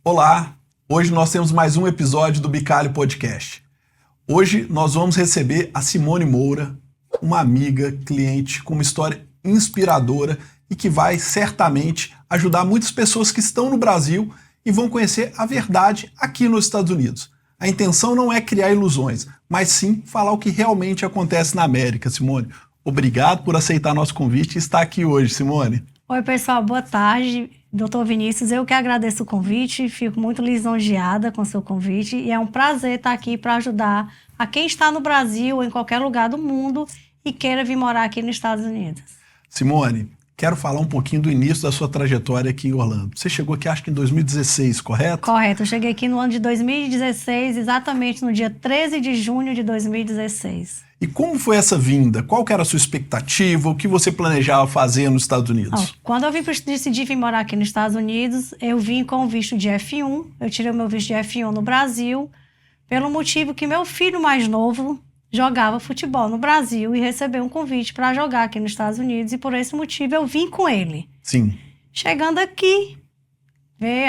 Olá, hoje nós temos mais um episódio do Bicalho Podcast. Hoje nós vamos receber a Simone Moura, uma amiga, cliente com uma história inspiradora e que vai certamente ajudar muitas pessoas que estão no Brasil e vão conhecer a verdade aqui nos Estados Unidos. A intenção não é criar ilusões, mas sim falar o que realmente acontece na América. Simone, obrigado por aceitar nosso convite e estar aqui hoje, Simone. Oi, pessoal, boa tarde. Doutor Vinícius, eu que agradeço o convite, fico muito lisonjeada com o seu convite e é um prazer estar aqui para ajudar a quem está no Brasil ou em qualquer lugar do mundo e queira vir morar aqui nos Estados Unidos. Simone, quero falar um pouquinho do início da sua trajetória aqui em Orlando. Você chegou aqui acho que em 2016, correto? Correto, eu cheguei aqui no ano de 2016, exatamente no dia 13 de junho de 2016. E como foi essa vinda? Qual que era a sua expectativa? O que você planejava fazer nos Estados Unidos? Quando eu decidi vir morar aqui nos Estados Unidos, eu vim com o visto de F1. Eu tirei o meu visto de F1 no Brasil, pelo motivo que meu filho mais novo jogava futebol no Brasil e recebeu um convite para jogar aqui nos Estados Unidos. E por esse motivo eu vim com ele. Sim. Chegando aqui,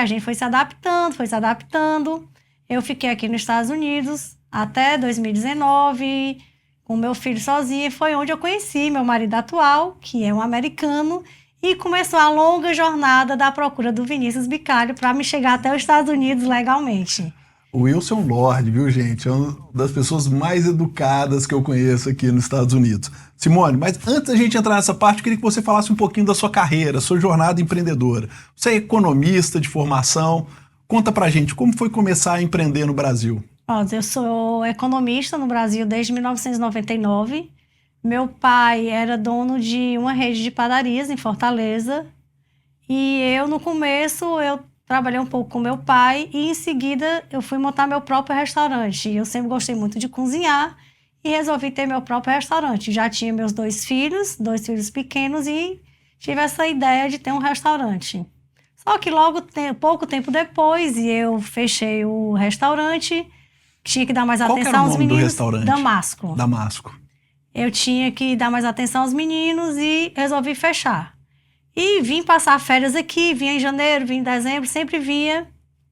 a gente foi se adaptando. Eu fiquei aqui nos Estados Unidos até 2019... com meu filho sozinha, foi onde eu conheci meu marido atual, que é um americano, e começou a longa jornada da procura do Vinícius Bicalho para me chegar até os Estados Unidos legalmente. O Wilson Lord, viu, gente? É uma das pessoas mais educadas que eu conheço aqui nos Estados Unidos. Simone, mas antes da gente entrar nessa parte, eu queria que você falasse um pouquinho da sua carreira, sua jornada empreendedora. Você é economista de formação. Conta pra gente, como foi começar a empreender no Brasil? Eu sou economista no Brasil desde 1999. Meu pai era dono de uma rede de padarias em Fortaleza. E eu, no começo, eu trabalhei um pouco com meu pai e, em seguida, eu fui montar meu próprio restaurante. Eu sempre gostei muito de cozinhar e resolvi ter meu próprio restaurante. Já tinha meus dois filhos pequenos, e tive essa ideia de ter um restaurante. Só que pouco tempo depois, eu fechei o restaurante. Tinha que dar mais atenção aos meninos. Qual que era o nome do restaurante? Damasco. Eu tinha que dar mais atenção aos meninos e resolvi fechar. E vim passar férias aqui, vinha em janeiro, vinha em dezembro, sempre vinha.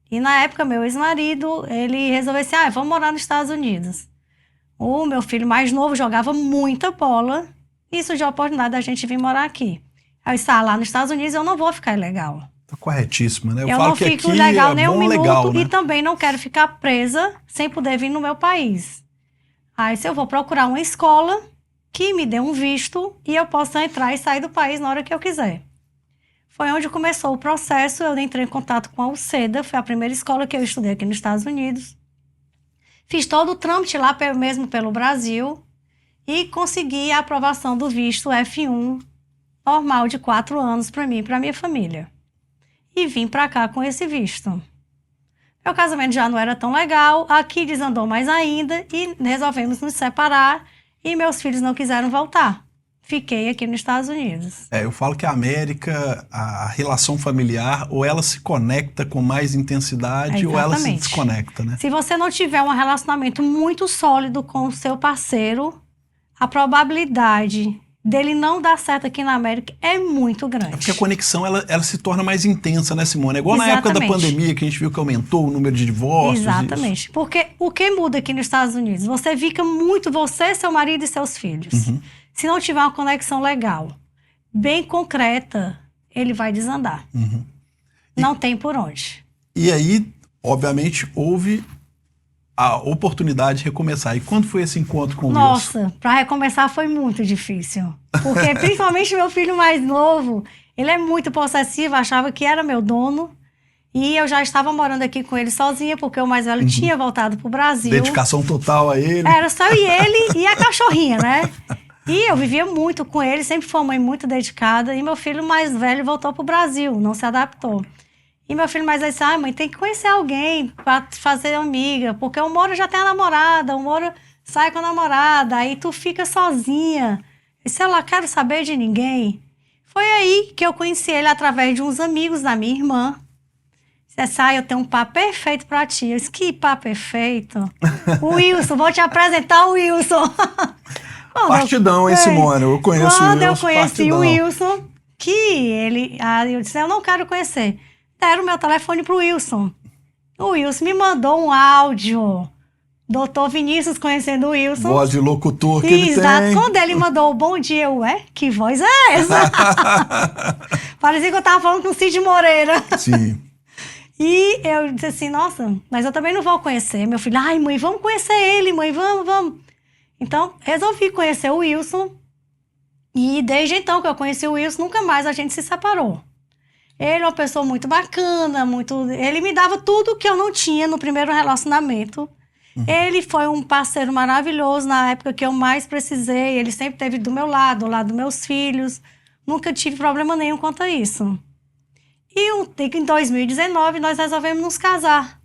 E na época, meu ex-marido, ele resolveu assim, vamos morar nos Estados Unidos. O meu filho mais novo jogava muita bola e surgiu a oportunidade da gente vir morar aqui. Aí eu disse, lá nos Estados Unidos eu não vou ficar ilegal. Corretíssima, né? Eu não fico legal nem um minuto legal, né? E também não quero ficar presa sem poder vir no meu país. Aí se eu vou procurar uma escola que me dê um visto e eu possa entrar e sair do país na hora que eu quiser. Foi onde começou o processo, eu entrei em contato com a UCEDA, foi a primeira escola que eu estudei aqui nos Estados Unidos. Fiz todo o trâmite lá mesmo pelo Brasil e consegui a aprovação do visto F1 normal de 4 anos para mim e para minha família. E vim para cá com esse visto. Meu casamento já não era tão legal, aqui desandou mais ainda e resolvemos nos separar e meus filhos não quiseram voltar. Fiquei aqui nos Estados Unidos. Eu falo que a América, a relação familiar, ou ela se conecta com mais intensidade ou ela se desconecta, né? Se você não tiver um relacionamento muito sólido com o seu parceiro, a probabilidade dele não dar certo aqui na América é muito grande. Porque a conexão, ela se torna mais intensa, né, Simone? É igual na época da pandemia, que a gente viu que aumentou o número de divórcios. Exatamente. Porque o que muda aqui nos Estados Unidos? Você fica muito, você, seu marido e seus filhos. Uhum. Se não tiver uma conexão legal, bem concreta, ele vai desandar. Uhum. Não tem por onde. E aí, obviamente, houve a oportunidade de recomeçar. E quando foi esse encontro com o Wilson? Nossa, para recomeçar foi muito difícil. Porque principalmente meu filho mais novo, ele é muito possessivo, achava que era meu dono. E eu já estava morando aqui com ele sozinha, porque o mais velho tinha voltado pro Brasil. Dedicação total a ele. Era só ele e a cachorrinha, né? E eu vivia muito com ele, sempre fui uma mãe muito dedicada. E meu filho mais velho voltou pro Brasil, não se adaptou. E meu filho mais velho disse, mãe, tem que conhecer alguém pra fazer amiga, porque o Moura já tem a namorada, o Moura sai com a namorada, aí tu fica sozinha. E sei lá, quero saber de ninguém. Foi aí que eu conheci ele através de uns amigos da minha irmã. Disse, eu tenho um papo perfeito pra ti. Eu disse, que papo perfeito? O Wilson, vou te apresentar o Wilson. Partidão, hein, Simone? Eu conheço o Wilson. Quando eu conheci o Wilson, que ele... eu disse, eu não quero conhecer. Deram o meu telefone pro Wilson. O Wilson me mandou um áudio. Doutor Vinícius conhecendo o Wilson. Voz de locutor que ele tem. Quando ele mandou o bom dia, que voz é essa? Parecia que eu tava falando com o Cid Moreira. Sim. E eu disse assim, nossa, mas eu também não vou conhecer. Meu filho, mãe, vamos conhecer ele, mãe, vamos. Então, resolvi conhecer o Wilson. E desde então que eu conheci o Wilson, nunca mais a gente se separou. Ele é uma pessoa muito bacana, ele me dava tudo que eu não tinha no primeiro relacionamento. Ele foi um parceiro maravilhoso na época que eu mais precisei. Ele sempre esteve do meu lado, ao lado dos meus filhos. Nunca tive problema nenhum quanto a isso. E em 2019 nós resolvemos nos casar.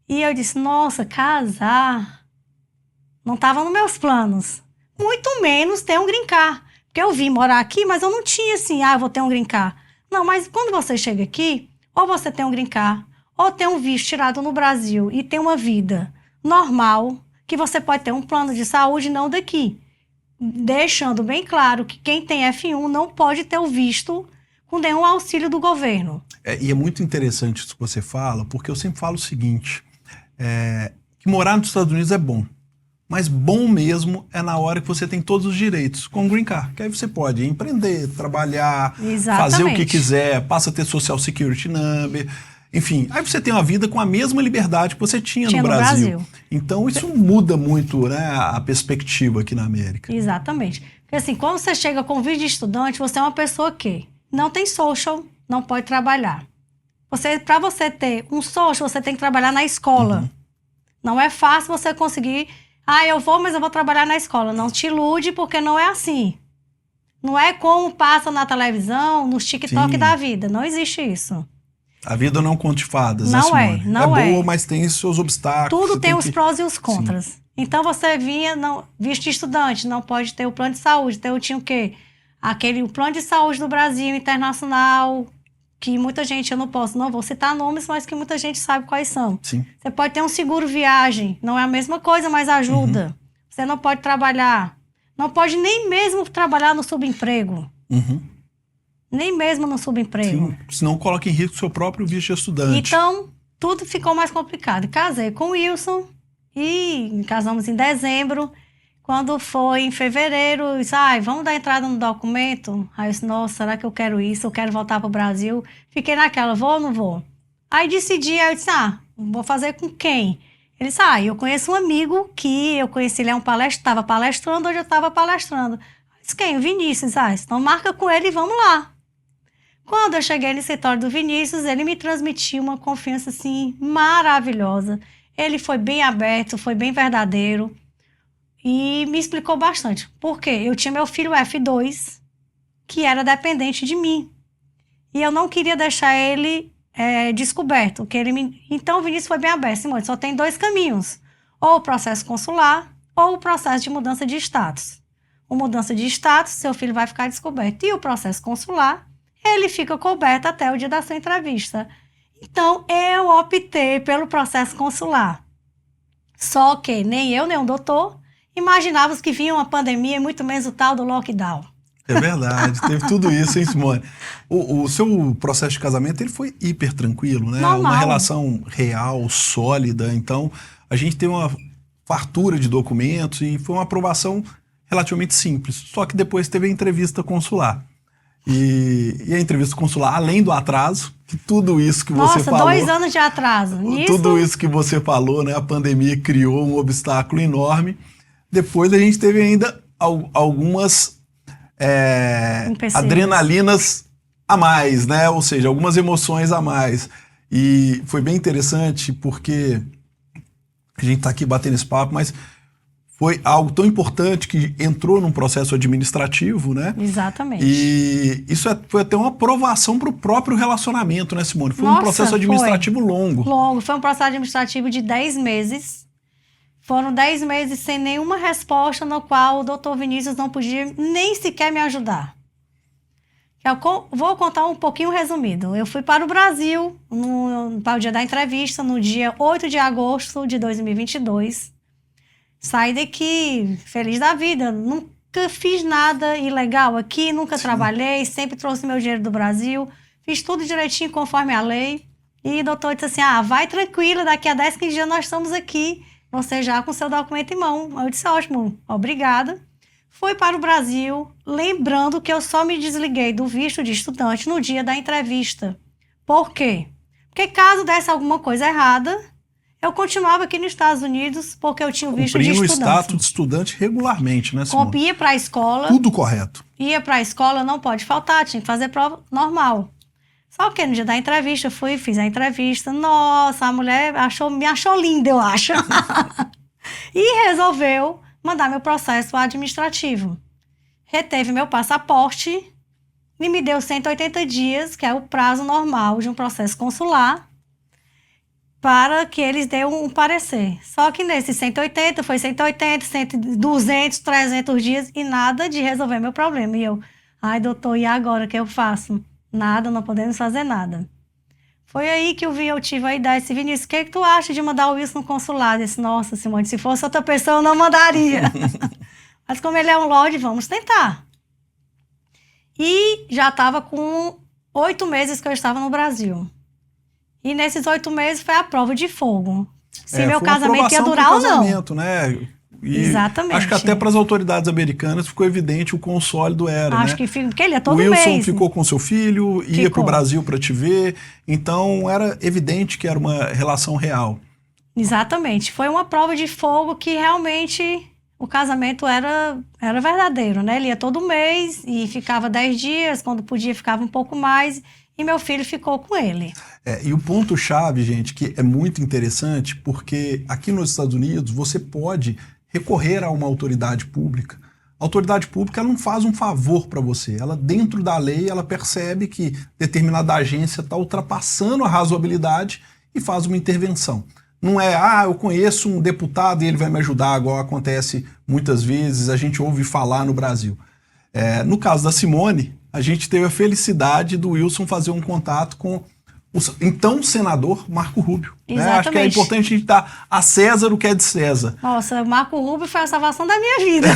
E eu disse, nossa, casar não estava nos meus planos. Muito menos ter um green card. Porque eu vim morar aqui, mas eu não tinha assim, eu vou ter um green card. Não, mas quando você chega aqui, ou você tem um green card, ou tem um visto tirado no Brasil e tem uma vida normal, que você pode ter um plano de saúde não daqui. Deixando bem claro que quem tem F1 não pode ter o visto com nenhum auxílio do governo. E é muito interessante isso que você fala, porque eu sempre falo o seguinte, que morar nos Estados Unidos é bom, mas bom mesmo é na hora que você tem todos os direitos, com o Green Card, que aí você pode empreender, trabalhar, fazer o que quiser, passa a ter Social Security Number, enfim, aí você tem uma vida com a mesma liberdade que você tinha no Brasil. Então isso muda muito, né, a perspectiva aqui na América. Exatamente. Porque assim, quando você chega com visto de estudante, você é uma pessoa que não tem social, não pode trabalhar. Para você ter um social, você tem que trabalhar na escola. Não é fácil você conseguir, mas eu vou trabalhar na escola. Não te ilude, porque não é assim. Não é como passa na televisão, nos TikTok da vida. Não existe isso. A vida não conta de fadas, não né, Simone? Não é. Boa, mas tem seus obstáculos. Tudo tem os prós e os contras. Sim. Então você vinha, visto de estudante, não pode ter o plano de saúde. Então eu tinha o quê? O plano de saúde do Brasil internacional, que muita gente, eu não vou citar nomes, mas que muita gente sabe quais são. Sim. Você pode ter um seguro viagem, não é a mesma coisa, mas ajuda. Você não pode trabalhar, não pode nem mesmo trabalhar no subemprego. Nem mesmo no subemprego. Sim, senão coloca em risco o seu próprio visto de estudante. Então, tudo ficou mais complicado. Casei com o Wilson e casamos em dezembro. Quando foi em fevereiro, eu disse, vamos dar entrada no documento? Aí eu disse, nossa, será que eu quero isso? Eu quero voltar para o Brasil. Fiquei naquela, vou ou não vou? Aí decidi, aí eu disse, vou fazer com quem? Ele disse, eu conheço um amigo que eu conheci, ele é um estava palestrando, hoje eu estava palestrando. Eu disse, quem? O Vinícius. Então marca com ele e vamos lá. Quando eu cheguei no escritório do Vinícius, ele me transmitiu uma confiança, assim, maravilhosa. Ele foi bem aberto, foi bem verdadeiro. E me explicou bastante. Por quê? Eu tinha meu filho F2, que era dependente de mim. E eu não queria deixar ele descoberto. Então, o Vinícius foi bem aberto. Simone, só tem 2 caminhos. Ou o processo consular, ou o processo de mudança de status. O mudança de status, seu filho vai ficar descoberto. E o processo consular, ele fica coberto até o dia da sua entrevista. Então, eu optei pelo processo consular. Só que nem eu, nem o doutor imaginávamos que vinha uma pandemia e muito menos o tal do lockdown. É verdade, teve tudo isso, hein, Simone? O seu processo de casamento, ele foi hiper tranquilo, né? Normal. Uma relação real, sólida. Então, a gente teve uma fartura de documentos e foi uma aprovação relativamente simples. Só que depois teve a entrevista consular. E a entrevista consular, além do atraso, que tudo isso que você falou... Nossa, 2 anos de atraso. Tudo isso que você falou, né? A pandemia criou um obstáculo enorme. Depois a gente teve ainda algumas adrenalinas a mais, né? Ou seja, algumas emoções a mais. E foi bem interessante porque a gente está aqui batendo esse papo, mas foi algo tão importante que entrou num processo administrativo, né? Exatamente. E isso foi até uma aprovação para o próprio relacionamento, né, Simone? Foi um Nossa, processo administrativo longo. Longo. Foi um processo administrativo de 10 meses. Foram 10 meses sem nenhuma resposta, no qual o doutor Vinícius não podia nem sequer me ajudar. Eu vou contar um pouquinho resumido. Eu fui para o Brasil para o dia da entrevista, no dia 8 de agosto de 2022. Saí daqui feliz da vida. Nunca fiz nada ilegal aqui, nunca trabalhei, sempre trouxe meu dinheiro do Brasil. Fiz tudo direitinho conforme a lei. E o doutor disse assim, vai tranquila, daqui a 10, 15 dias nós estamos aqui. Você já com seu documento em mão. Eu disse, ótimo, obrigada. Fui para o Brasil, lembrando que eu só me desliguei do visto de estudante no dia da entrevista. Por quê? Porque caso desse alguma coisa errada, eu continuava aqui nos Estados Unidos, porque eu tinha o visto de estudante. Cumprindo o status de estudante regularmente, né, Simone? Ia para a escola. Tudo correto. Ia para a escola, não pode faltar, tinha que fazer prova normal. Só que no dia da entrevista, eu fui, fiz a entrevista. Nossa, a mulher me achou linda, eu acho. E resolveu mandar meu processo administrativo. Reteve meu passaporte e me deu 180 dias, que é o prazo normal de um processo consular, para que eles dêem um parecer. Só que nesses 180, foi 180, 200, 300 dias e nada de resolver meu problema. E eu, doutor, e agora o que eu faço? Nada, não podemos fazer nada. Foi aí que eu tive a ideia, disse, Vinícius, o que tu acha de mandar o Wilson no consulado? Eu disse, nossa, Simone, se fosse outra pessoa eu não mandaria. Mas como ele é um lorde, vamos tentar. E já estava com 8 meses que eu estava no Brasil. E nesses 8 meses foi a prova de fogo. Se meu casamento ia durar ou não. Né? E exatamente. Acho que até para as autoridades americanas ficou evidente o quão sólido era. Acho né? que porque ele é todo mês. O Wilson mês. ficou com seu filho, ia para o Brasil para te ver. Então era evidente que era uma relação real. Exatamente. Foi uma prova de fogo que realmente o casamento era verdadeiro, né? Ele ia todo mês e ficava 10 dias, quando podia ficava um pouco mais, e meu filho ficou com ele. E o ponto-chave, gente, que é muito interessante, porque aqui nos Estados Unidos você pode recorrer a uma autoridade pública. A autoridade pública ela não faz um favor para você. Ela, dentro da lei, ela percebe que determinada agência está ultrapassando a razoabilidade e faz uma intervenção. Não é, eu conheço um deputado e ele vai me ajudar, igual acontece muitas vezes, a gente ouve falar no Brasil. No caso da Simone, a gente teve a felicidade do Wilson fazer um contato com o então senador Marco Rubio. Né? Acho que é importante a gente dar a César o que é de César. Nossa, Marco Rubio foi a salvação da minha vida.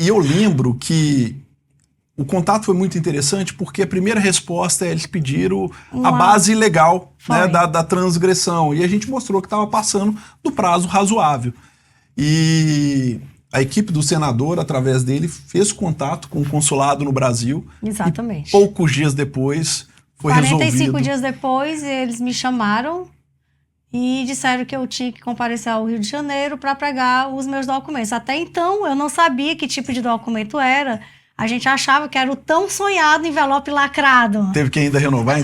E eu lembro que o contato foi muito interessante porque a primeira resposta eles pediram a base legal, né, da transgressão. E a gente mostrou que estava passando do prazo razoável. E a equipe do senador, através dele, fez contato com o consulado no Brasil. Exatamente. E poucos dias depois foi 45 resolvido. dias depois, eles me chamaram e disseram que eu tinha que comparecer ao Rio de Janeiro para pegar os meus documentos. Até então, eu não sabia que tipo de documento era. A gente achava que era o tão sonhado envelope lacrado. Teve que ainda renovar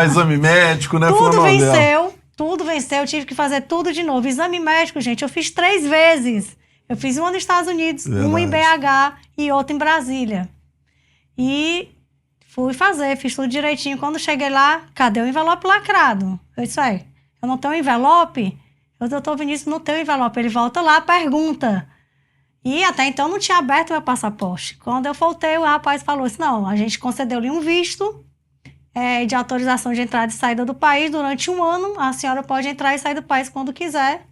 exame médico, né? Tudo venceu. Eu tive que fazer tudo de novo. Exame médico, gente, eu fiz 3 vezes. Eu fiz um nos Estados Unidos, um em BH e outro em Brasília. E fiz tudo direitinho. Quando cheguei lá, cadê o envelope lacrado? Eu disse, eu não tenho envelope? O doutor Vinícius não tem envelope. Ele volta lá, pergunta. E até então não tinha aberto meu passaporte. Quando eu voltei, o rapaz falou assim, não, a gente concedeu-lhe um visto de autorização de entrada e saída do país durante 1 ano. A senhora pode entrar e sair do país quando quiser.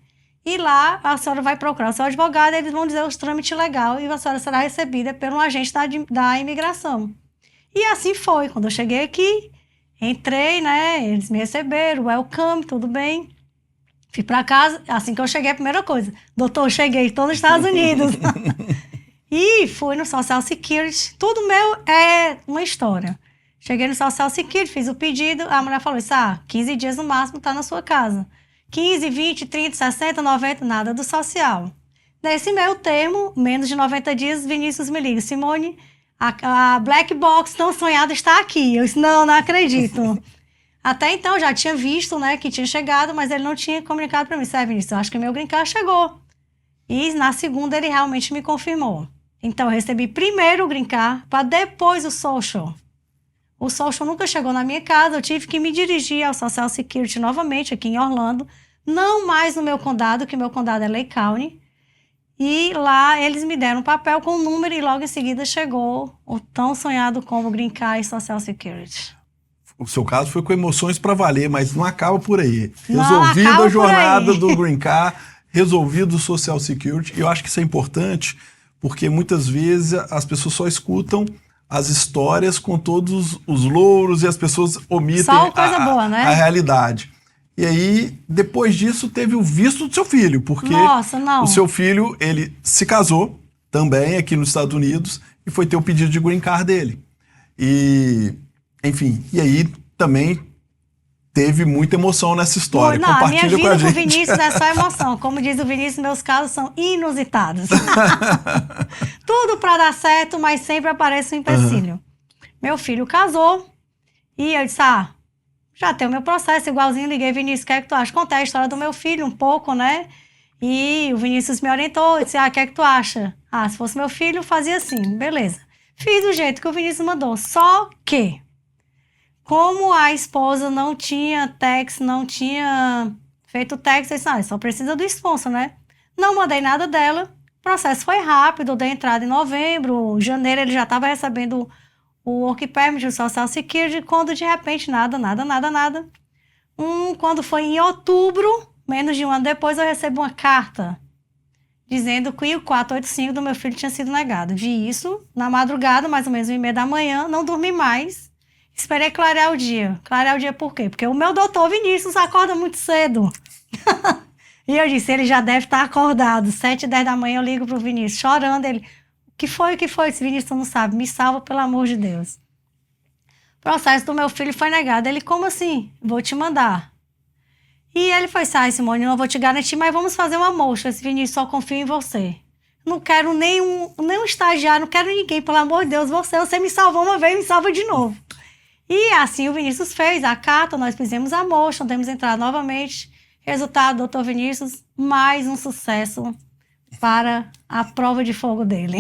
E lá a senhora vai procurar o seu advogado, eles vão dizer os trâmites legais e a senhora será recebida por um agente da imigração. E assim foi. Quando eu cheguei aqui, entrei, né? Eles me receberam, welcome, tudo bem. Fui para casa, assim que eu cheguei, a primeira coisa, doutor, cheguei, estou nos Estados Unidos. E fui no Social Security, tudo meu é uma história. Cheguei no Social Security, fiz o pedido, a mulher falou isso, 15 dias no máximo está na sua casa. 15, 20, 30, 60, 90, nada do social. Nesse meio termo, menos de 90 dias, Vinícius me liga, Simone, A black box tão sonhada está aqui. Eu disse, não acredito. Até então, eu já tinha visto, né, que tinha chegado, mas ele não tinha comunicado para mim. Sabe, Vinícius, eu acho que meu green card chegou. E na segunda, ele realmente me confirmou. Então, eu recebi primeiro o green card, para depois o social. O social nunca chegou na minha casa, eu tive que me dirigir ao Social Security novamente, aqui em Orlando. Não mais no meu condado, que meu condado é Lake County. E lá eles me deram um papel com um número e logo em seguida chegou o tão sonhado como Green Card e Social Security. O seu caso foi com emoções para valer, mas não acaba por aí. Não Resolvida acaba a jornada por aí. do Green Card, resolvido o Social Security. E eu acho que isso é importante, porque muitas vezes as pessoas só escutam as histórias com todos os louros e as pessoas omitem Só coisa boa, né? a realidade. E aí, depois disso, teve o visto do seu filho, porque Nossa, não. o seu filho, ele se casou também aqui nos Estados Unidos e foi ter o pedido de green card dele. E, enfim, e aí também teve muita emoção nessa história. Não, a minha Compartilha com vida a com o gente. Vinícius é só emoção. Como diz o Vinícius, meus casos são inusitados. Tudo para dar certo, mas sempre aparece um empecilho. Meu filho casou e eu disse, já tem o meu processo, igualzinho, liguei, Vinícius, o que é que tu acha? Contei a história do meu filho um pouco, né? E o Vinícius me orientou, disse, o que é que tu acha? Se fosse meu filho, fazia assim, beleza. Fiz do jeito que o Vinícius mandou, só que, como a esposa não tinha tax, não tinha feito tax, eu disse, só precisa do sponsor, né? Não mandei nada dela, o processo foi rápido, dei entrada em novembro, janeiro ele já estava recebendo o work permit, o Social Security, quando de repente nada. Quando foi em outubro, menos de um ano depois, eu recebo uma carta dizendo que o 485 do meu filho tinha sido negado. Vi isso na madrugada, mais ou menos 1h30 da manhã, não dormi mais, esperei clarear o dia. Clarear o dia por quê? Porque o meu doutor Vinícius acorda muito cedo. E eu disse, ele já deve estar acordado. 7h10 da manhã eu ligo pro Vinícius, chorando, ele... O que foi? Esse Vinícius não sabe. Me salva, pelo amor de Deus. O processo do meu filho foi negado. Ele, como assim? Vou te mandar. E ele foi, Simone, não vou te garantir, mas vamos fazer uma motion. Esse Vinícius, só confio em você. Não quero nenhum estagiário, não quero ninguém, pelo amor de Deus. Você me salvou uma vez, me salva de novo. E assim o Vinícius fez a carta, nós fizemos a motion, temos entrado novamente. Resultado, doutor Vinícius, mais um sucesso para a prova de fogo dele.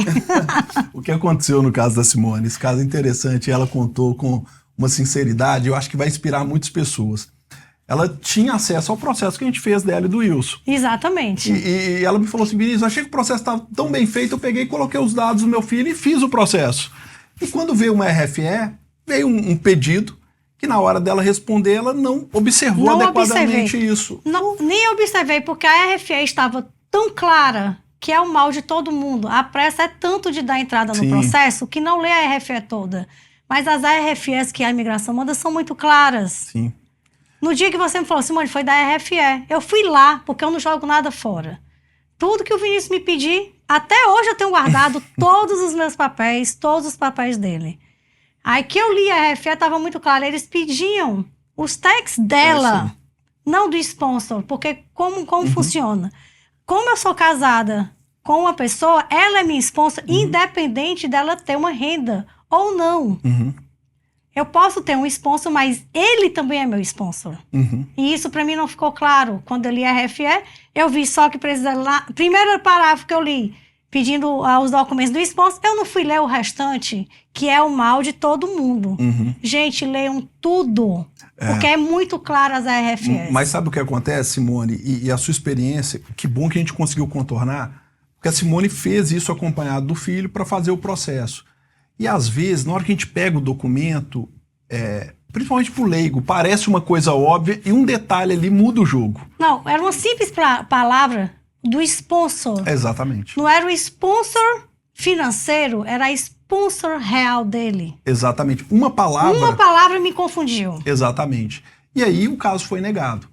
O que aconteceu no caso da Simone? Esse caso é interessante, ela contou com uma sinceridade, eu acho que vai inspirar muitas pessoas. Ela tinha acesso ao processo que a gente fez dela e do Wilson. Exatamente. E ela me falou assim, Vinícius, achei que o processo estava tão bem feito, eu peguei e coloquei os dados do meu filho e fiz o processo. E quando veio uma RFE, veio um pedido que na hora dela responder, ela não observou adequadamente isso. Não, nem observei, porque a RFE estava tão clara que é o mal de todo mundo. A pressa é tanto de dar entrada no processo que não lê a RFE toda. Mas as RFEs que a imigração manda são muito claras. Sim. No dia que você me falou, Simone, foi da RFE. Eu fui lá, porque eu não jogo nada fora. Tudo que o Vinícius me pedir, até hoje eu tenho guardado todos os meus papéis, todos os papéis dele. Aí que eu li a RFE, estava muito claro. Eles pediam os tax dela, não do sponsor. Porque como funciona? Como eu sou casada com uma pessoa, ela é minha sponsor, independente dela ter uma renda ou não. Eu posso ter um sponsor, mas ele também é meu sponsor. E isso para mim não ficou claro. Quando eu li a RFE, eu vi só que precisa lá... Primeiro parágrafo que eu li, pedindo os documentos do sponsor, eu não fui ler o restante, que é o mal de todo mundo. Gente, leiam tudo. Porque é muito claro as RFEs. Mas sabe o que acontece, Simone? E a sua experiência, que bom que a gente conseguiu contornar, porque a Simone fez isso acompanhado do filho para fazer o processo. E às vezes, na hora que a gente pega o documento, principalmente pro leigo, parece uma coisa óbvia e um detalhe ali muda o jogo. Não, era uma simples palavra do sponsor. Exatamente. Não era o sponsor financeiro, era a sponsor real dele. Exatamente. Uma palavra me confundiu. Exatamente. E aí o caso foi negado.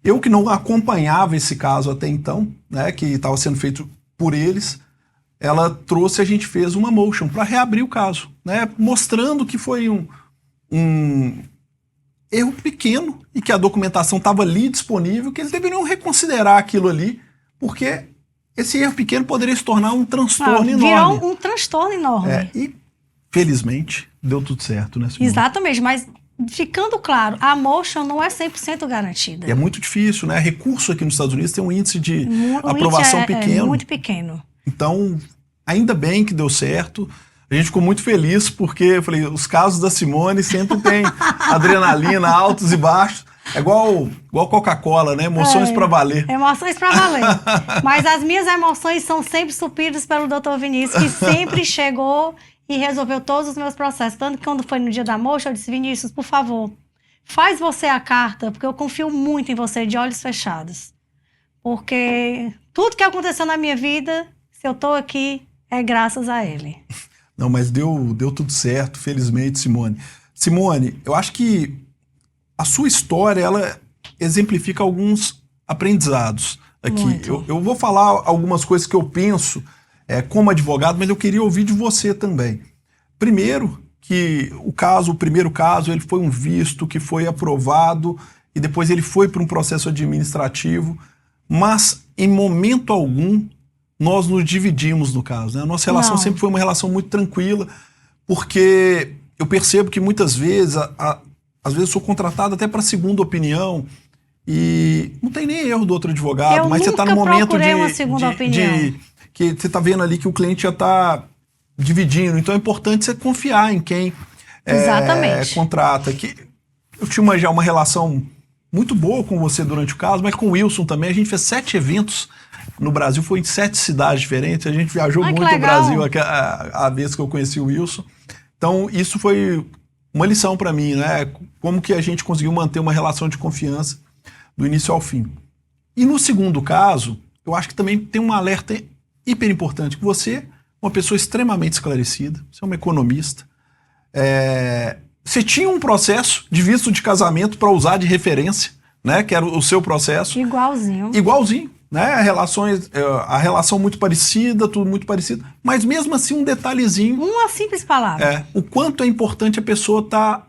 Eu que não acompanhava esse caso até então, né, que estava sendo feito por eles, ela trouxe, a gente fez uma motion para reabrir o caso, né, mostrando que foi um erro pequeno e que a documentação estava ali disponível, que eles deveriam reconsiderar aquilo ali, porque esse erro pequeno poderia se tornar um transtorno enorme. Virou um transtorno enorme. E felizmente, deu tudo certo, né, Simone? Exatamente, mas ficando claro, a motion não é 100% garantida. E é muito difícil, né? Recurso aqui nos Estados Unidos tem um índice de O aprovação índice pequeno. É muito pequeno. Então, ainda bem que deu certo. A gente ficou muito feliz porque eu falei, os casos da Simone sempre tem adrenalina, altos e baixos. É igual Coca-Cola, né? Emoções pra valer. Emoções pra valer. Mas as minhas emoções são sempre supridas pelo Dr. Vinícius, que sempre chegou e resolveu todos os meus processos. Tanto que quando foi no dia da mocha, eu disse, Vinícius, por favor, faz você a carta, porque eu confio muito em você, de olhos fechados. Porque tudo que aconteceu na minha vida, se eu tô aqui, é graças a ele. Não, mas deu tudo certo, felizmente, Simone. Simone, eu acho que a sua história, ela exemplifica alguns aprendizados aqui. Eu vou falar algumas coisas que eu penso como advogado, mas eu queria ouvir de você também. Primeiro, que o primeiro caso, ele foi um visto que foi aprovado e depois ele foi para um processo administrativo, mas em momento algum nós nos dividimos no caso, né? A nossa relação sempre foi uma relação muito tranquila, porque eu percebo que muitas vezes, às vezes eu sou contratado até para segunda opinião e não tem nem erro do outro advogado, mas você está no momento que você está vendo ali que o cliente já está dividindo, então é importante você confiar em quem contrata. Que eu tinha já uma relação muito boa com você durante o caso, mas com o Wilson também. A gente fez 7 eventos no Brasil, foi em 7 cidades diferentes. A gente viajou muito o Brasil a vez que eu conheci o Wilson. Então, isso foi uma lição para mim, né? Como que a gente conseguiu manter uma relação de confiança do início ao fim. E no segundo caso, eu acho que também tem um alerta hiper importante, que você é uma pessoa extremamente esclarecida, você é uma economista, você tinha um processo de visto de casamento para usar de referência, né? Que era o seu processo. Igualzinho, né? A relação muito parecida, tudo muito parecido, mas mesmo assim um detalhezinho. Uma simples palavra. O quanto é importante a pessoa estar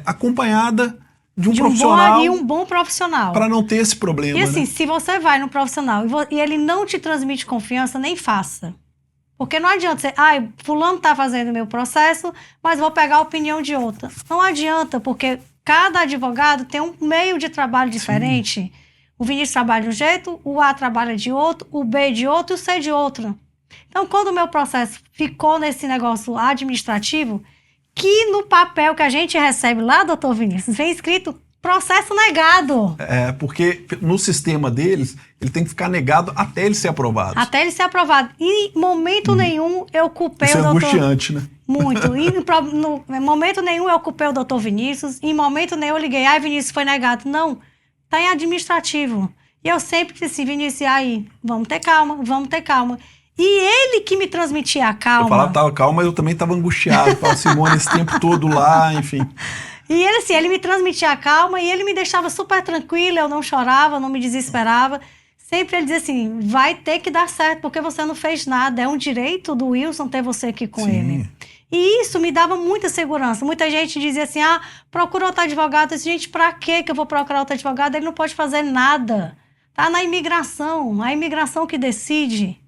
acompanhada de um profissional. Um bom profissional. Para não ter esse problema. E assim, né? Se você vai no profissional e ele não te transmite confiança, nem faça. Porque não adianta você, fulano tá fazendo meu processo, mas vou pegar a opinião de outra. Não adianta, porque cada advogado tem um meio de trabalho diferente. Sim. O Vinícius trabalha de um jeito, o A trabalha de outro, o B de outro e o C de outro. Então, quando o meu processo ficou nesse negócio administrativo, que no papel que a gente recebe lá, doutor Vinícius, vem escrito processo negado. Porque no sistema deles, ele tem que ficar negado até ele ser aprovado. Até ele ser aprovado. E em momento nenhum eu culpei Isso o doutor... Isso é angustiante, né? Muito. E em momento nenhum eu culpei o doutor Vinícius. Em momento nenhum eu liguei, Vinícius, foi negado. Não, tá em administrativo. E eu sempre disse, Vinícius, vamos ter calma, vamos ter calma. E ele que me transmitia a calma. Eu falava que tava calma, mas eu também tava angustiado. Falava, Simone, esse tempo todo lá, enfim... E ele, assim, ele me transmitia a calma e ele me deixava super tranquila, eu não chorava, não me desesperava. Sempre ele dizia assim, vai ter que dar certo, porque você não fez nada, é um direito do Wilson ter você aqui com ele. E isso me dava muita segurança. Muita gente dizia assim, procura outro advogado. Eu disse, gente, pra que eu vou procurar outro advogado? Ele não pode fazer nada. Tá na imigração, a imigração que decide.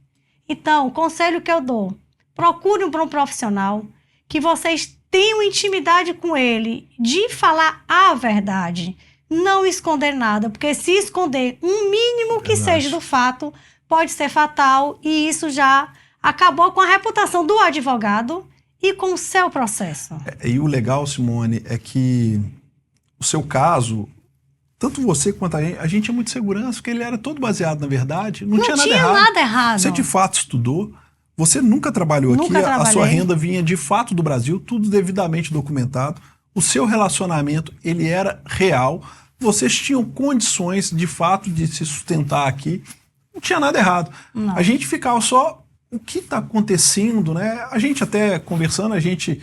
Então, o conselho que eu dou, procure um profissional que vocês tenham intimidade com ele, de falar a verdade, não esconder nada, porque se esconder um mínimo que seja do fato, pode ser fatal, e isso já acabou com a reputação do advogado e com o seu processo. E o legal, Simone, é que o seu caso, tanto você quanto a gente é muito segurança, porque ele era todo baseado na verdade, não tinha nada errado. Você de fato estudou. Você nunca trabalhou aqui, a sua renda vinha de fato do Brasil, tudo devidamente documentado. O seu relacionamento, ele era real. Vocês tinham condições, de fato, de se sustentar aqui. Não tinha nada errado. Não. A gente ficava só, o que está acontecendo, né? A gente até conversando, a gente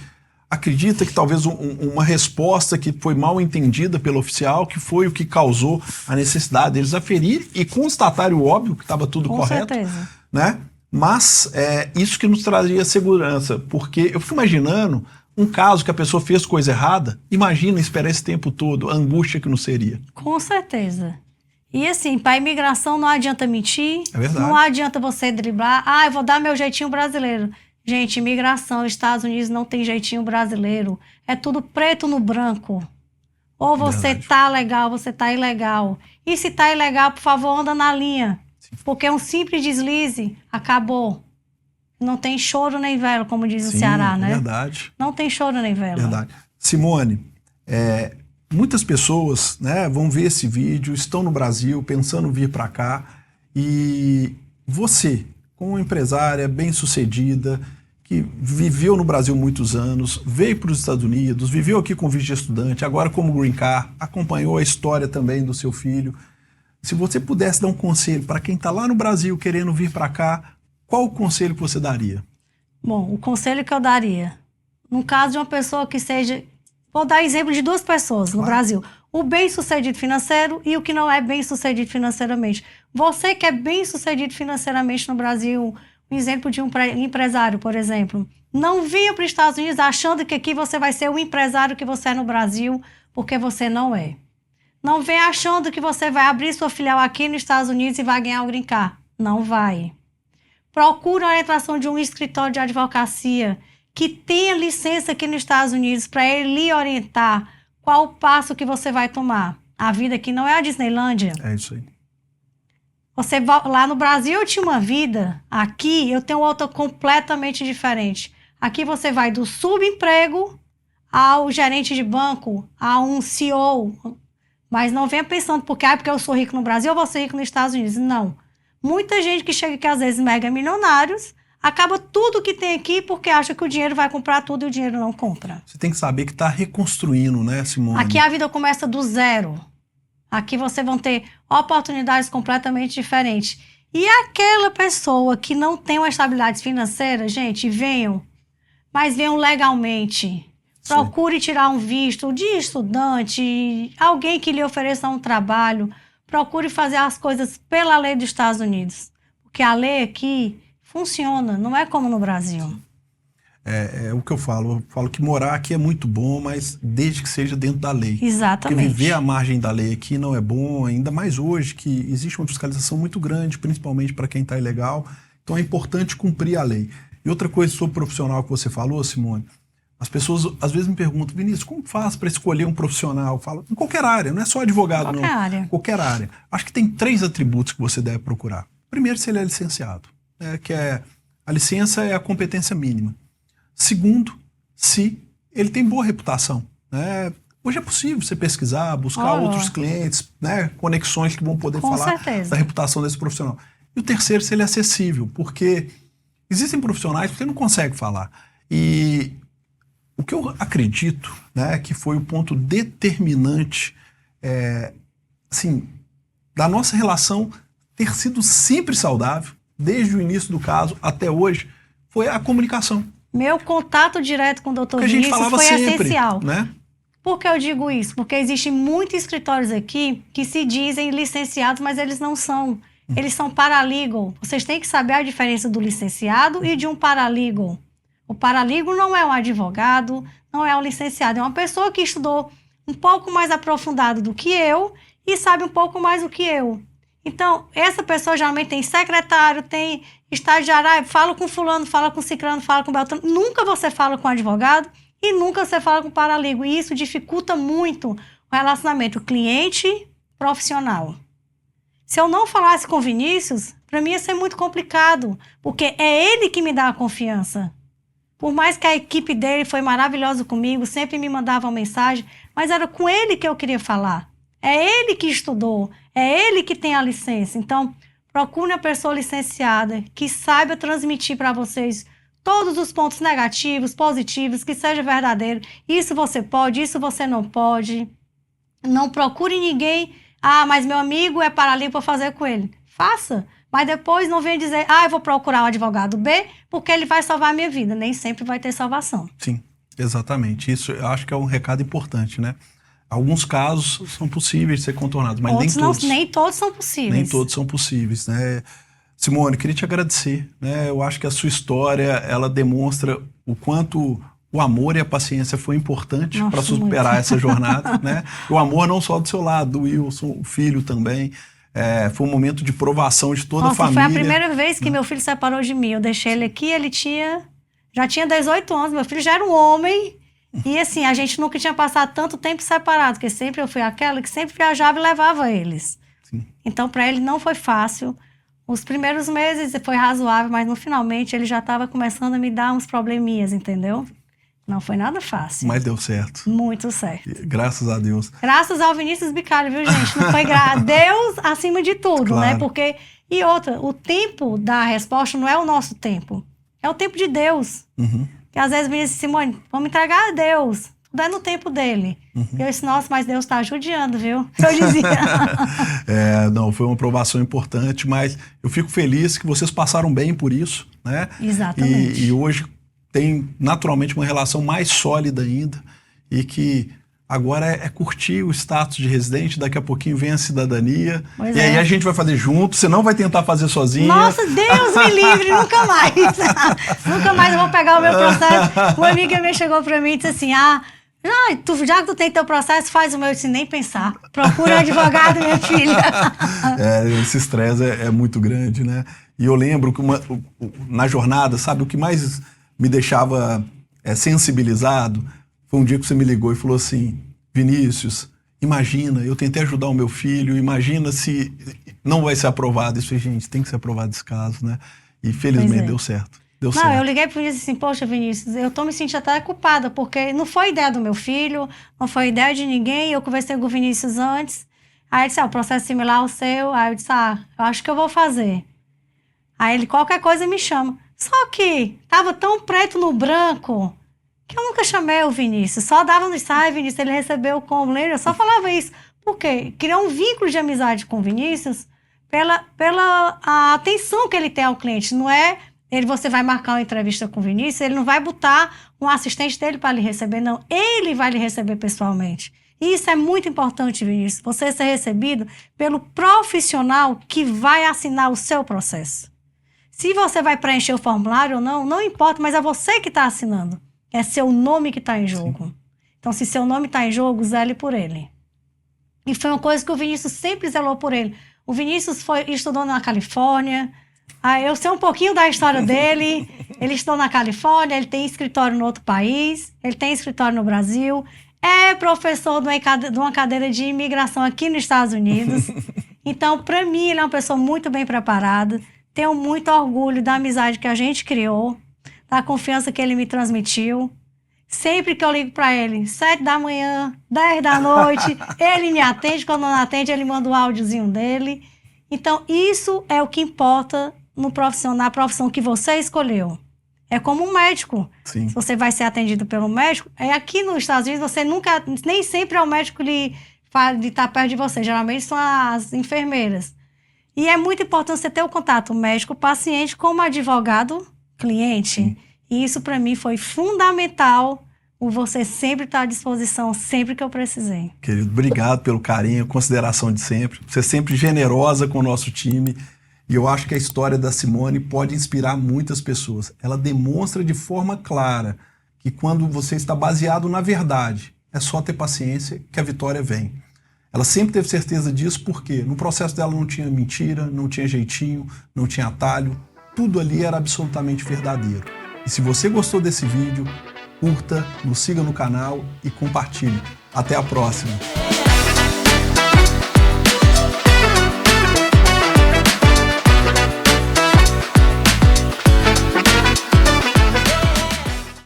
acredita que talvez uma resposta que foi mal entendida pelo oficial, que foi o que causou a necessidade deles aferir e constatarem o óbvio, que estava tudo correto. Com certeza. Né? Mas isso que nos trazia segurança, porque eu fico imaginando um caso que a pessoa fez coisa errada, imagina esperar esse tempo todo, a angústia que não seria. Com certeza. E assim, para a imigração não adianta mentir, é verdade. Não adianta você driblar, eu vou dar meu jeitinho brasileiro. Gente, imigração, Estados Unidos não tem jeitinho brasileiro. É tudo preto no branco. Ou você Verdade. tá legal, ou você tá ilegal. E se tá ilegal, por favor, anda na linha. Porque um simples deslize, acabou. Não tem choro nem vela, como diz Sim, o Ceará, né? Verdade. Não tem choro nem vela. Verdade. Simone, muitas pessoas, né, vão ver esse vídeo, estão no Brasil, pensando em vir para cá, e você, como empresária bem-sucedida, que viveu no Brasil muitos anos, veio para os Estados Unidos, viveu aqui com visto de estudante, agora como green card, acompanhou a história também do seu filho. Se você pudesse dar um conselho para quem está lá no Brasil querendo vir para cá, qual o conselho que você daria? Bom, o conselho que eu daria, no caso de uma pessoa que seja... Vou dar exemplo de duas pessoas no Brasil. O bem-sucedido financeiro e o que não é bem-sucedido financeiramente. Você que é bem-sucedido financeiramente no Brasil, um exemplo de um empresário, por exemplo. Não venha para os Estados Unidos achando que aqui você vai ser o empresário que você é no Brasil, porque você não é. Não venha achando que você vai abrir sua filial aqui nos Estados Unidos e vai ganhar o green card. Não vai. Procure a entração de um escritório de advocacia que tenha licença aqui nos Estados Unidos para ele lhe orientar qual o passo que você vai tomar. A vida aqui não é a Disneylândia. É isso aí. Você lá no Brasil eu tinha uma vida, aqui eu tenho outra completamente diferente. Aqui você vai do subemprego ao gerente de banco, a um CEO. Mas não venha pensando, porque eu sou rico no Brasil, eu vou ser rico nos Estados Unidos. Não. Muita gente que chega aqui, às vezes, mega milionários, acaba tudo que tem aqui porque acha que o dinheiro vai comprar tudo e o dinheiro não compra. Você tem que saber que está reconstruindo, né, Simone? Aqui a vida começa do zero. Aqui vocês vão ter oportunidades completamente diferentes. E aquela pessoa que não tem uma estabilidade financeira, gente, venham. Mas venham legalmente. Procure tirar um visto de estudante, alguém que lhe ofereça um trabalho. Procure fazer as coisas pela lei dos Estados Unidos. Porque a lei aqui funciona, não é como no Brasil. É o que eu falo que morar aqui é muito bom, mas desde que seja dentro da lei. Exatamente. Porque viver à margem da lei aqui não é bom, ainda mais hoje que existe uma fiscalização muito grande, principalmente para quem está ilegal. Então é importante cumprir a lei. E outra coisa sobre o profissional que você falou, Simone, as pessoas às vezes me perguntam, Vinícius, como faz para escolher um profissional? Falo, em qualquer área, não é só advogado, qualquer não. Área. Qualquer área. Acho que tem 3 atributos que você deve procurar. Primeiro, se ele é licenciado, a licença é a competência mínima. Segundo, se ele tem boa reputação. Hoje é possível você pesquisar, buscar outros clientes, conexões que vão poder falar da reputação desse profissional. E o terceiro, se ele é acessível, porque existem profissionais que você não consegue falar. E o que eu acredito, que foi o ponto determinante da nossa relação ter sido sempre saudável, desde o início do caso até hoje, foi a comunicação. Meu contato direto com o Dr. Vinícius foi essencial. Né? Por que eu digo isso? Porque existem muitos escritórios aqui que se dizem licenciados, mas eles não são. Eles são paralegal. Vocês têm que saber a diferença do licenciado e de um paralegal. O paralegal não é um advogado, não é um licenciado. É uma pessoa que estudou um pouco mais aprofundado do que eu e sabe um pouco mais do que eu. Então, essa pessoa geralmente tem secretário, tem estagiário, fala com fulano, fala com ciclano, fala com beltrano. Nunca você fala com advogado e nunca você fala com paralegal. E isso dificulta muito o relacionamento cliente-profissional. Se eu não falasse com o Vinícius, para mim ia ser muito complicado, porque é ele que me dá a confiança. Por mais que a equipe dele foi maravilhosa comigo, sempre me mandava uma mensagem, mas era com ele que eu queria falar. É ele que estudou, é ele que tem a licença. Então, procure uma pessoa licenciada que saiba transmitir para vocês todos os pontos negativos, positivos, que seja verdadeiro. Isso você pode, isso você não pode. Não procure ninguém, mas meu amigo é paralegal para fazer com ele. Faça, mas depois não venha dizer, eu vou procurar o advogado B porque ele vai salvar a minha vida. Nem sempre vai ter salvação. Sim, exatamente. Isso eu acho que é um recado importante, né? Alguns casos são possíveis de ser contornados, mas nem todos são possíveis. Nem todos são possíveis, né? Simone, queria te agradecer, né? Eu acho que a sua história, ela demonstra o quanto o amor e a paciência foi importante para superar essa jornada, né? O amor não só do seu lado, do Wilson, o filho também. Foi um momento de provação de toda a família. Foi a primeira vez que meu filho separou de mim. Eu deixei ele aqui, ele tinha Já tinha 18 anos, meu filho já era um homem. E assim, a gente nunca tinha passado tanto tempo separado, porque sempre eu fui aquela que sempre viajava e levava eles. Sim. Então, para ele não foi fácil. Os primeiros meses foi razoável, mas no finalmente ele já estava começando a me dar uns probleminhas, entendeu? Não foi nada fácil. Mas deu certo. Muito certo. Graças a Deus. Graças ao Vinícius Bicalho, viu, gente? Não foi Deus acima de tudo, Claro. né? Porque... E outra, o tempo da resposta não é o nosso tempo. É o tempo de Deus. Uhum. E às vezes me dizem, Simone, vamos entregar a Deus. Tudo é no tempo dele. Uhum. Eu disse, nossa, mas Deus está judiando, viu? Eu dizia. Não, foi uma provação importante, mas eu fico feliz que vocês passaram bem por isso, né? Exatamente. E hoje tem naturalmente uma relação mais sólida ainda e que agora é curtir o status de residente, daqui a pouquinho vem a cidadania. Pois e aí a gente vai fazer junto, você não vai tentar fazer sozinha. Nossa, Deus me livre, nunca mais. Nunca mais eu vou pegar o meu processo. Uma amiga minha chegou pra mim e disse assim, já que tu tem teu processo, faz o meu. Eu disse, nem pensar. Procura um advogado, minha filha. Esse estresse é muito grande, né? E eu lembro que na jornada, sabe, o que mais me deixava sensibilizado foi um dia que você me ligou e falou assim, Vinícius, imagina, eu tentei ajudar o meu filho, imagina se não vai ser aprovado. Isso, gente, tem que ser aprovado esse caso, né? E felizmente deu certo. Não, eu liguei pro Vinícius assim, poxa, Vinícius, eu tô me sentindo até culpada, porque não foi ideia do meu filho, não foi ideia de ninguém, eu conversei com o Vinícius antes, aí ele disse, o processo é similar ao seu, aí eu disse, eu acho que eu vou fazer. Aí ele, qualquer coisa me chama. Só que tava tão preto no branco, que eu nunca chamei o Vinícius, só dava no ensaio, Vinícius, ele recebeu como, lembra? Eu só falava isso. Por quê? Criou um vínculo de amizade com o Vinícius pela a atenção que ele tem ao cliente, não é... Você vai marcar uma entrevista com o Vinícius, ele não vai botar um assistente dele para lhe receber, não. Ele vai lhe receber pessoalmente. E isso é muito importante, Vinícius, você ser recebido pelo profissional que vai assinar o seu processo. Se você vai preencher o formulário ou não, não importa, mas é você que está assinando. É seu nome que está em jogo. Sim. Então, se seu nome está em jogo, zele por ele. E foi uma coisa que o Vinícius sempre zelou por ele. O Vinícius estudou na Califórnia. Eu sei um pouquinho da história dele. Ele estudou na Califórnia, ele tem escritório no outro país, ele tem escritório no Brasil, é professor de uma cadeira de imigração aqui nos Estados Unidos. Então, para mim, ele é uma pessoa muito bem preparada. Tenho muito orgulho da amizade que a gente criou, da confiança que ele me transmitiu. Sempre que eu ligo para ele, 7 da manhã, 10 da noite, ele me atende. Quando não atende, ele manda o áudiozinho dele. Então, isso é o que importa na profissão que você escolheu. É como um médico. Sim. Se você vai ser atendido pelo médico, aqui nos Estados Unidos, você nem sempre é o médico que está perto de você. Geralmente são as enfermeiras. E é muito importante você ter o contato médico-paciente como advogado-cliente. Sim. E isso, para mim, foi fundamental. Você sempre está à disposição, sempre que eu precisei. Querido, obrigado pelo carinho, consideração de sempre. Você é sempre generosa com o nosso time. E eu acho que a história da Simone pode inspirar muitas pessoas. Ela demonstra de forma clara que quando você está baseado na verdade, é só ter paciência que a vitória vem. Ela sempre teve certeza disso porque no processo dela não tinha mentira, não tinha jeitinho, não tinha atalho. Tudo ali era absolutamente verdadeiro. E se você gostou desse vídeo, curta, nos siga no canal e compartilhe. Até a próxima!